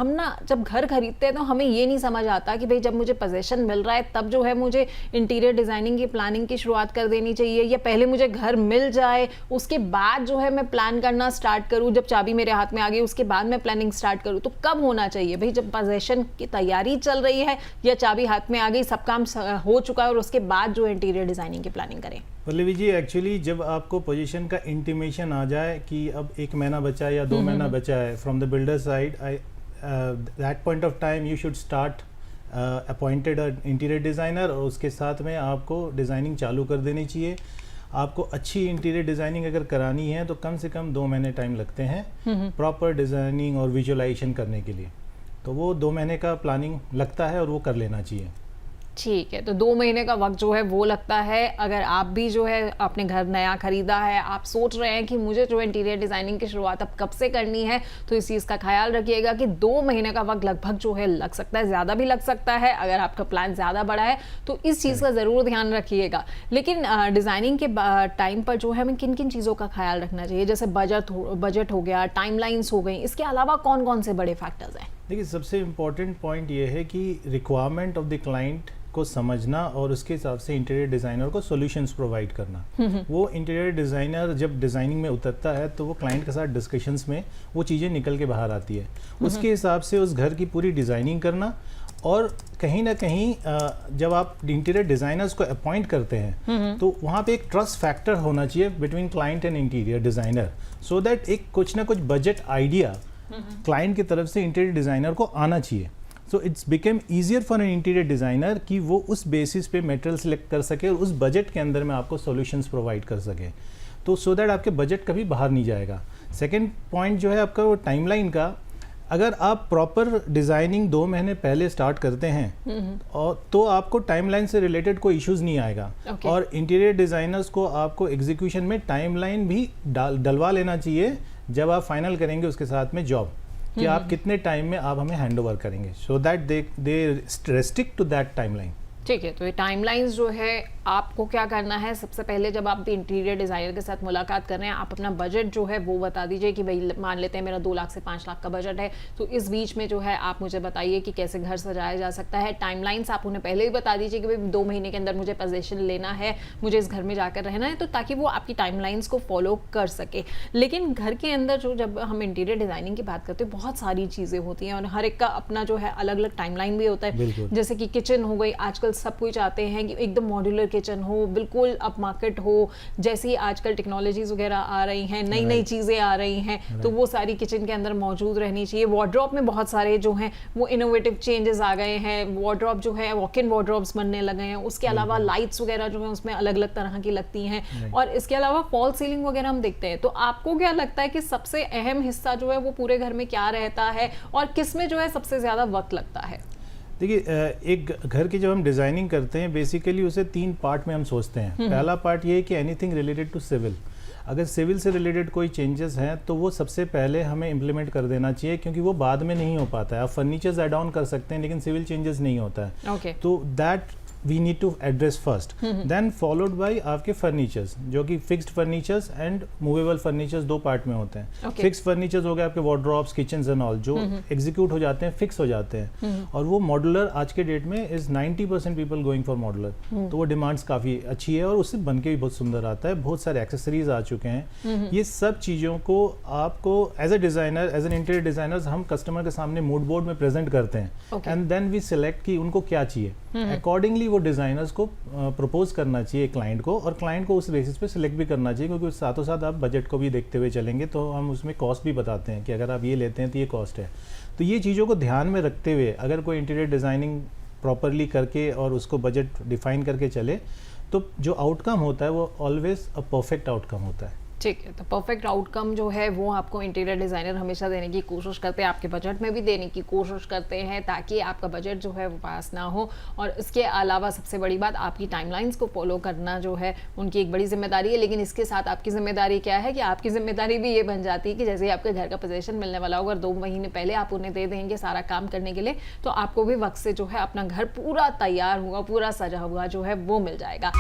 हम ना जब घर खरीदते हैं तो हमें ये नहीं समझ आता कि भाई जब मुझे पोजेसन मिल रहा है तब जो है मुझे इंटीरियर डिज़ाइनिंग की प्लानिंग की शुरुआत कर देनी चाहिए, या पहले मुझे घर मिल जाए उसके बाद जो है मैं प्लान करना स्टार्ट करूँ, जब चाबी मेरे हाथ में आ गई उसके बाद मैं प्लानिंग स्टार्ट करूँ। तो कब होना चाहिए भाई, जब पोजेसन की तैयारी चल रही है या चाबी हाथ में आ गई, सब काम हो चुका है और उसके बाद जो इंटीरियर डिज़ाइनिंग की प्लानिंग करें? पल्लवी जी, एक्चुअली जब आपको पोजीशन का इंटीमेशन आ जाए कि अब 1 महीना बचा है या 2 महीना बचा है from the builder side, that point of time you should start appointed interior designer, और उसके साथ में आपको डिज़ाइनिंग चालू कर देनी चाहिए। आपको अच्छी इंटीरियर डिज़ाइनिंग अगर करानी है तो कम से कम 2 महीने टाइम लगते हैं प्रॉपर डिज़ाइनिंग और विजुअलाइजेशन करने के लिए। तो वो 2 महीने का प्लानिंग लगता है और वो कर लेना चाहिए। ठीक है, तो 2 महीने का वक्त जो है वो लगता है। अगर आप भी जो है आपने घर नया खरीदा है, आप सोच रहे हैं कि मुझे जो इंटीरियर डिज़ाइनिंग की शुरुआत अब कब से करनी है, तो इस चीज़ का ख्याल रखिएगा कि 2 महीने का वक्त लगभग जो है लग सकता है, ज़्यादा भी लग सकता है अगर आपका प्लान ज़्यादा बड़ा है, तो इस चीज़ का ज़रूर ध्यान रखिएगा। लेकिन डिज़ाइनिंग के टाइम पर जो है हमें किन किन चीज़ों का ख्याल रखना चाहिए? जैसे बजट हो गया, टाइमलाइंस हो गई, इसके अलावा कौन कौन से बड़े फैक्टर्स हैं? देखिए, सबसे इम्पॉर्टेंट पॉइंट ये है कि रिक्वायरमेंट ऑफ द क्लाइंट को समझना और उसके हिसाब से इंटीरियर डिज़ाइनर को सॉल्यूशंस प्रोवाइड करना। वो इंटीरियर डिज़ाइनर जब डिज़ाइनिंग में उतरता है तो वो क्लाइंट के साथ डिस्कशंस में वो चीज़ें निकल के बाहर आती है, उसके हिसाब से उस घर की पूरी डिज़ाइनिंग करना। और कहीं ना कहीं जब आप इंटीरियर डिज़ाइनर्स को अपॉइंट करते हैं तो वहाँ पे एक ट्रस्ट फैक्टर होना चाहिए between client and interior designer, so that एक कुछ ना कुछ बजट आइडिया क्लाइंट की तरफ से इंटीरियर डिज़ाइनर को आना चाहिए। So it's become easier for an interior designer कि वो उस बेसिस पे मटेरियल सेलेक्ट कर सके और उस बजट के अंदर में आपको सॉल्यूशंस प्रोवाइड कर सके, तो सो दैट आपके बजट कभी बाहर नहीं जाएगा। सेकंड पॉइंट जो है आपका वो टाइमलाइन का, अगर आप प्रॉपर डिज़ाइनिंग 2 महीने पहले स्टार्ट करते हैं और तो आपको टाइमलाइन से रिलेटेड कोई इश्यूज़ नहीं आएगा। और इंटीरियर डिज़ाइनर्स को आपको एग्जीक्यूशन में टाइमलाइन भी डलवा लेना चाहिए जब आप फाइनल करेंगे उसके साथ में जॉब, कि आप कितने टाइम में आप हमें हैंडओवर करेंगे, so that they restrict to that timeline. ठीक है, तो ये टाइमलाइंस जो है आपको क्या करना है, सबसे पहले जब आप इंटीरियर डिज़ाइनर के साथ मुलाकात कर रहे हैं, आप अपना बजट जो है वो बता दीजिए कि भाई मान लेते हैं मेरा 2 लाख से 5 लाख का बजट है, तो इस बीच में जो है आप मुझे बताइए कि कैसे घर सजाया जा सकता है। टाइमलाइंस आप उन्हें पहले ही बता दीजिए कि भाई 2 महीने के अंदर मुझे पोजीशन लेना है, मुझे इस घर में जाकर रहना है, तो ताकि वो आपकी टाइमलाइंस को फॉलो कर सके। लेकिन घर के अंदर जो जब हम इंटीरियर डिज़ाइनिंग की बात करते हैं, बहुत सारी चीज़ें होती हैं और हर एक का अपना जो है अलग अलग टाइमलाइन भी होता है। जैसे कि किचन हो गई, आजकल सब कोई चाहते हैं कि एकदम मॉड्यूलर किचन हो, बिल्कुल अप मार्केट हो, जैसे ही आजकल टेक्नोलॉजीज वगैरह आ रही हैं, नई नई चीज़ें आ रही हैं, तो वो सारी किचन के अंदर मौजूद रहनी चाहिए। वार्डरोब में बहुत सारे जो हैं वो इनोवेटिव चेंजेस आ गए हैं, वार्डरोब जो है वॉक इन वार्डरोब्स बनने लगे हैं। उसके अलावा लाइट्स वगैरह जो है उसमें अलग अलग तरह की लगती हैं, और इसके अलावा फॉल सीलिंग वगैरह हम देखते हैं। तो आपको क्या लगता है कि सबसे अहम हिस्सा जो है वो पूरे घर में क्या रहता है और किस में जो है सबसे ज़्यादा वक्त लगता है? देखिए, एक घर की जब हम डिज़ाइनिंग करते हैं बेसिकली उसे 3 पार्ट में हम सोचते हैं। पहला पार्ट ये है कि एनीथिंग रिलेटेड टू सिविल, अगर सिविल से रिलेटेड कोई चेंजेस हैं तो वो सबसे पहले हमें इम्प्लीमेंट कर देना चाहिए, क्योंकि वो बाद में नहीं हो पाता है। आप फर्नीचर्स ऐड ऑन कर सकते हैं लेकिन सिविल चेंजेस नहीं होता है, तो that we need to address first, then followed by आपके फर्नीचर्स, जो कि fixed furnitures and movable furnitures 2 part में होते हैं। फिक्स्ड फर्नीचर्स हो गए आपके वार्डरोब्स, किचन्स एंड ऑल, जो एग्जीक्यूट हो जाते हैं, फिक्स हो जाते हैं। और वो मॉड्यूलर आज के डेट में is 90% people going for modular, तो वो डिमांड्स काफ़ी अच्छी है और उससे बन के भी बहुत सुंदर आता है। बहुत सारे एक्सेसरीज आ चुके हैं। ये सब चीज़ों को आपको as a designer, as an interior designers हम कस्टमर के सामने मूड बोर्ड में प्रेजेंट करते हैं, एंड देन वी सिलेक्ट कि उनको क्या चाहिए, अकॉर्डिंगली वो डिज़ाइनर्स को प्रपोज करना चाहिए क्लाइंट को, और क्लाइंट को उस बेसिस पे सिलेक्ट भी करना चाहिए, क्योंकि साथों साथ आप बजट को भी देखते हुए चलेंगे तो हम उसमें कॉस्ट भी बताते हैं कि अगर आप ये लेते हैं तो ये कॉस्ट है। तो ये चीज़ों को ध्यान में रखते हुए अगर कोई इंटीरियर डिज़ाइनिंग प्रॉपरली करके और उसको बजट डिफाइन करके चले तो जो आउटकम होता है वो ऑलवेज अ परफेक्ट आउटकम होता है। ठीक है, तो परफेक्ट आउटकम जो है वो आपको इंटीरियर डिज़ाइनर हमेशा देने की कोशिश करते हैं, आपके बजट में भी देने की कोशिश करते हैं, ताकि आपका बजट जो है वो पास ना हो। और इसके अलावा सबसे बड़ी बात, आपकी टाइमलाइंस को फॉलो करना जो है उनकी एक बड़ी जिम्मेदारी है। लेकिन इसके साथ आपकी जिम्मेदारी क्या है कि आपकी जिम्मेदारी भी ये बन जाती है कि जैसे ही आपके घर का पोजीशन मिलने वाला होगा, 2 महीने पहले आप उन्हें दे देंगे सारा काम करने के लिए, तो आपको भी वक्त से जो है अपना घर पूरा तैयार हुआ, पूरा सजा हुआ जो है वो मिल जाएगा।